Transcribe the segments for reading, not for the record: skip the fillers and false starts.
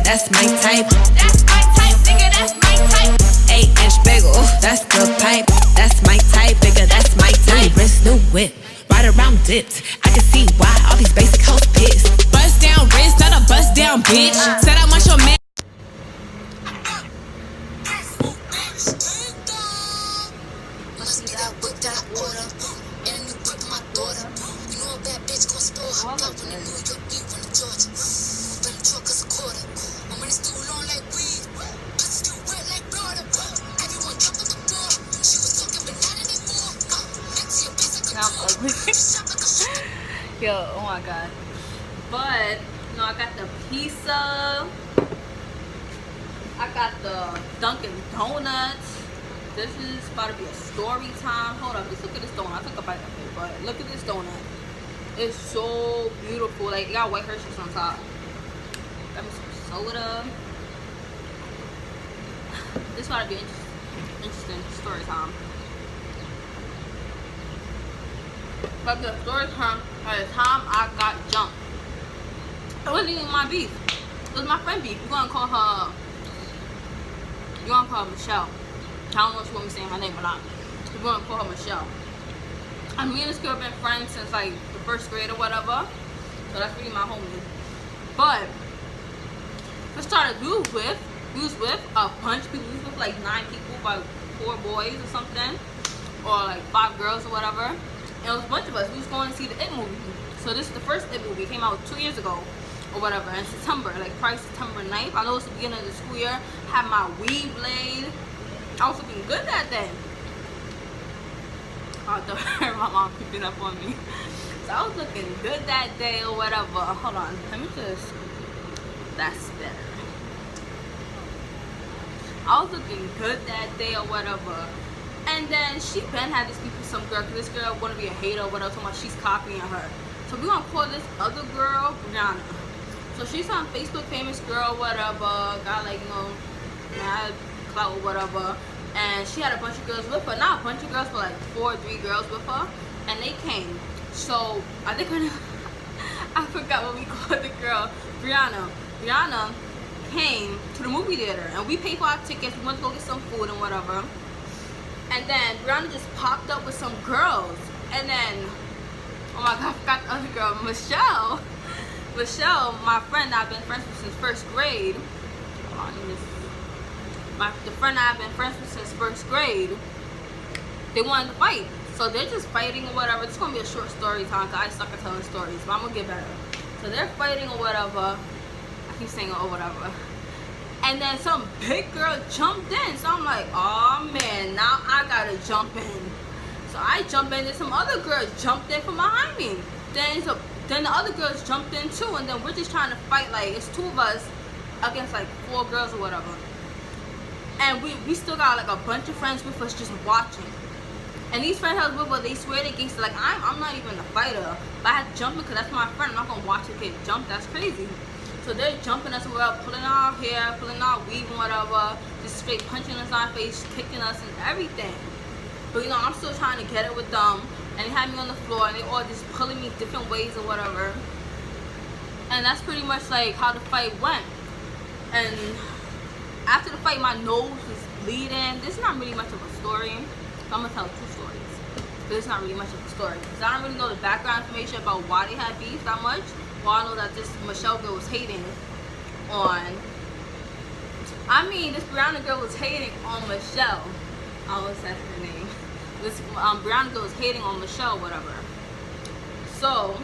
nigga, that's my type. That's my type, nigga, that's my type. 8-inch bagel, that's good pipe. That's my type, nigga, that's my type. New wrist, new whip, right around dipped. I can see why all these basic hoes pissed. Bust down wrist, not a bust down bitch. Said I want your man. Yo, oh my god. But no, I got the pizza, I got the Dunkin' Donuts. This is about to be a story time. Hold up, let's look at this donut. I took a bite of it, but look at this donut. It's so beautiful. Like, it got white Hershey's on top. Got me some soda. This is about to be interesting story time. But the story time, by the time I got jumped, it wasn't even my beef. It was my friend beef. You're gonna call her Michelle. I don't know if she want me saying her name or not. We're gonna call her Michelle. And me and this girl have been friends since like the first grade or whatever. So that's really my homie. But we started, we was with a bunch of people. We was with like 9 people, like 4 boys or something, or like 5 girls or whatever. And it was a bunch of us. We was going to see the It movie. So this is the first It movie. It came out 2 years ago or whatever, in September, like probably September 9th. I know it's the beginning of the school year. Had my weave laid. I was looking good that day. I thought my mom creeping up on me. So I was looking good that day or whatever. Hold on, let me just, that's better. I was looking good that day or whatever. And then she been had this beef with some girl, because this girl wanna be a hater or whatever, talking about she's copying her. So we gonna call this other girl Brianna. So she's some Facebook famous girl, whatever, got like, you know, mad clout or whatever. And she had a bunch of girls with her. Not a bunch of girls, but like 4 or 3 girls with her. And they came. So I think her name, I forgot what we called the girl. Brianna. Brianna came to the movie theater and we paid for our tickets. We went to go get some food and whatever. And then Brianna just popped up with some girls. And then, oh my god, I forgot the other girl, Michelle. Michelle, my friend that I've been friends with since 1st grade. The friend I've been friends with since 1st grade, they wanted to fight. So they're just fighting or whatever. It's gonna be a short story time because I suck at telling stories, but I'm gonna get better. So they're fighting or whatever. I keep saying or whatever. And then some big girl jumped in. So I'm like, oh man, now I gotta jump in. So I jump in, and some other girls jumped in from behind me. Then the other girls jumped in too, and then we're just trying to fight. Like, it's 2 of us against like 4 girls or whatever. And we still got like a bunch of friends with us just watching. And these friends I was with us, they swear they gangster. Like, I'm not even a fighter, but I had to jump in because that's my friend. I'm not gonna watch a kid jump. That's crazy. So they're jumping us around, pulling our hair, pulling our weave and whatever, just straight punching us in our face, kicking us and everything. But you know, I'm still trying to get it with them, and they had me on the floor, and they all just pulling me different ways or whatever. And that's pretty much like how the fight went. And after the fight, my nose was bleeding. This is not really much of a story. So I'm gonna tell 2 stories. But it's not really much of a story. Because I don't really know the background information about why they had beef that much. Well, I know that this Michelle girl was hating on, this Brianna girl was hating on Michelle. I always said her name. This Brianna girl was hating on Michelle, whatever. So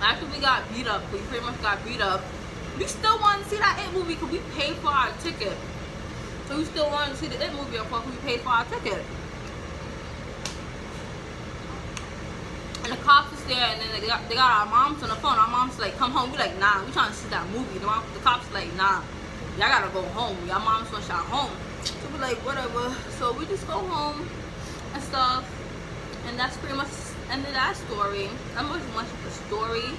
after we got beat up, we pretty much got beat up, we still wanted to see that It movie because we paid for our ticket. So we still wanted to see the It movie, of course, we paid for our ticket. And the cops was there, and then they got our moms on the phone. Our mom's like, come home. We like, nah, we trying to see that movie. The cops like, nah, y'all gotta go home. Y'all moms want y'all home. So we like, whatever. So we just go home and stuff. And that's pretty much the end of that story. That was much of a story.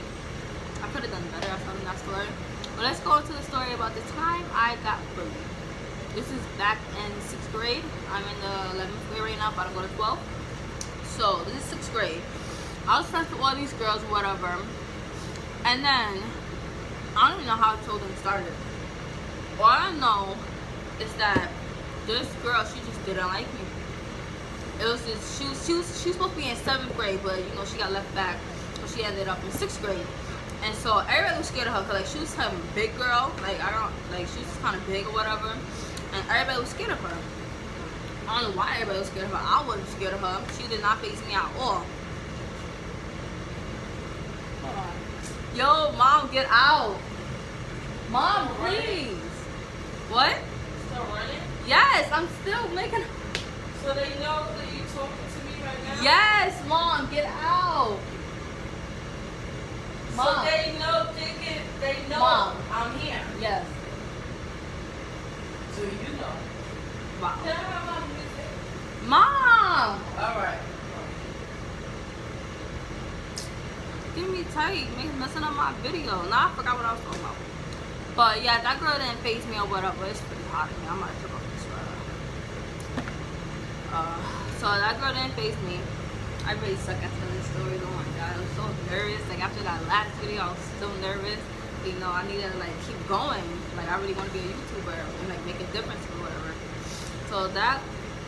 I could have done better at telling that story. But let's go into the story about the time I got bullied. This is back in 6th grade. I'm in the 11th grade right now, about to go to 12th. So this is 6th grade. I was friends with all these girls or whatever. And then, I don't even know how children started. All I know is that this girl, she just didn't like me. It was this, she was supposed to be in 7th grade, but you know, she got left back. So she ended up in 6th grade. And so everybody was scared of her, cause like she was some big girl, she was kind of big or whatever, and everybody was scared of her. I don't know why everybody was scared of her. I wasn't scared of her. She did not face me at all. Yo, mom, get out. Mom, please. What? Still running? Yes, I'm still making. So they know that you talking to me right now? Yes, mom, get out. Mom. So they know Mom. I'm here. Yes. Do you know? Wow. Can I have my music? Mom. Alright. Get me tight, messing up my video. Nah, I forgot what I was talking about. But yeah, that girl didn't face me or whatever. It's pretty hot in here. I might have took off this sweater. So that girl didn't face me. I really suck at telling stories. Oh my god, I was so nervous. Like after that last video, I was still nervous. But, you know, I needed to like keep going. Like I really want to be a YouTuber and like make a difference or whatever. So that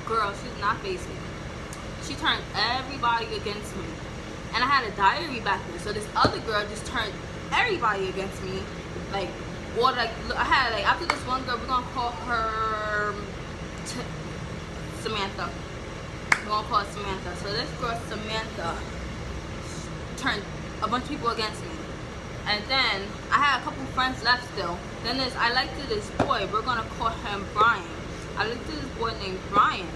girl, she did not face me. She turned everybody against me. And I had a diary back then. So this other girl just turned everybody against me. Like, or like I had like after this one girl, we're gonna call her Samantha. We're gonna call her Samantha. So this girl Samantha turned a bunch of people against me. And then I had a couple friends left still. Then I liked this boy. We're gonna call him Brian. I liked this boy named Brian.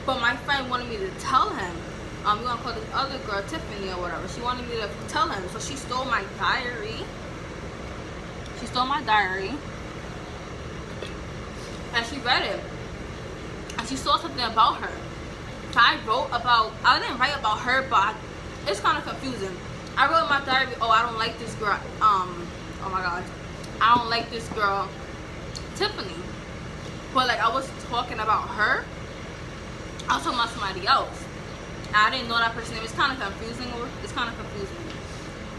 But my friend wanted me to tell him. We're gonna call this other girl Tiffany or whatever. She wanted me to tell him. So she stole my diary. She stole my diary. And she read it. And she saw something about her. So I didn't write about her, but it's kind of confusing. I wrote in my diary, oh, I don't like this girl. Oh my god. I don't like this girl, Tiffany. But like I was talking about her. I was talking about somebody else. I didn't know that person's name. It's kind of confusing.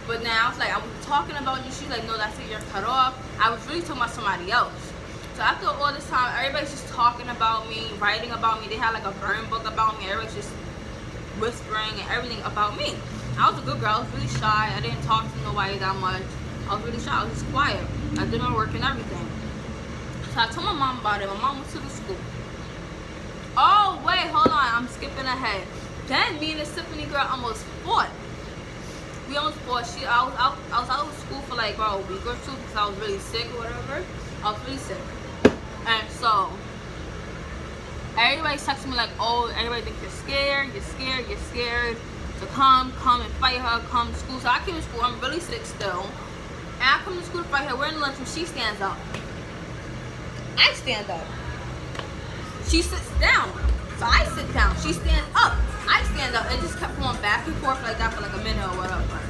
But now it's like, I was talking about you. She's like, no, that's it. You're cut off. I was really talking about somebody else. So after all this time, everybody's just talking about me, writing about me. They had like a burn book about me. Everybody's just whispering and everything about me. I was a good girl. I was really shy. I didn't talk to nobody that much. I was really shy. I was just quiet. I did my work and everything. So I told my mom about it. My mom went to the school. Oh, wait, hold on. I'm skipping ahead. Then me and the Tiffany girl almost fought. We almost fought. I was out of school for like about a week or two because I was really sick or whatever. I was really sick. And so everybody's texting me like, oh, everybody thinks you're scared. So come and fight her, come to school. So I came to school, I'm really sick still. And I come to school to fight her. We're in the lunchroom, she stands up. I stand up. She sits down. So I sit down. She stands up. I stand up. It just kept going back and forth like that for like a minute or whatever.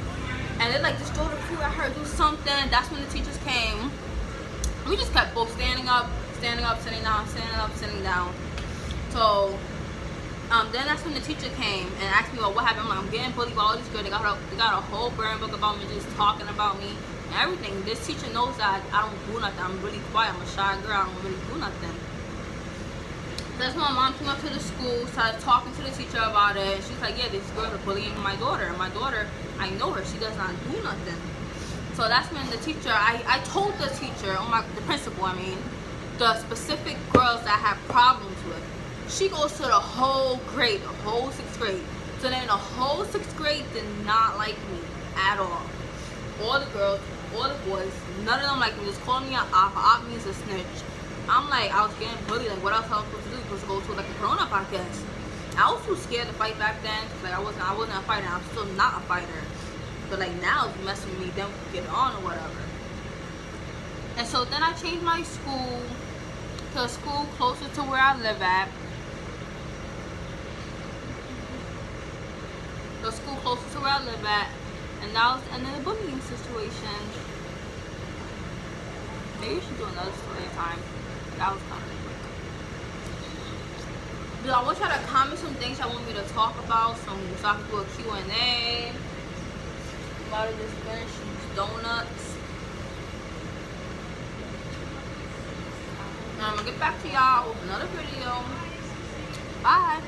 And it like just throw the food at her, do something. That's when the teachers came. We just kept both standing up, sitting down, standing up, sitting down. So then that's when the teacher came and asked me, well, what happened? I'm getting bullied by all these girls. They got a whole burn book about me, just talking about me and everything. This teacher knows that I don't do nothing. I'm really quiet. I'm a shy girl. I don't really do nothing. That's when my mom came up to the school, started talking to the teacher about it. She's like, yeah, these girls are bullying my daughter. And my daughter, I know her. She does not do nothing. So that's when the teacher, I told the teacher, the principal, the specific girls that I have problems with. She goes to the whole grade, the whole 6th grade. So then the whole 6th grade did not like me at all. All the girls, all the boys, none of them like me. Just calling me an op. Op means a snitch. I'm like, I was getting bullied. Like, what else I was supposed to do? Supposed to go to like a grown-up, I guess. I was too scared to fight back then. Like, I wasn't a fighter. I'm still not a fighter. But like now, it's messing with me. Then we get on or whatever. And so then I changed my school to a school closer to where I live at. The school closer to where I live at. And now it's the end of the bullying situation. Maybe we should do another story time. That was kind of quick. Dude, I want y'all to comment some things y'all want me to talk about. So I can do a Q&A. I'm about to just finish these donuts. And I'm gonna get back to y'all with another video. Bye.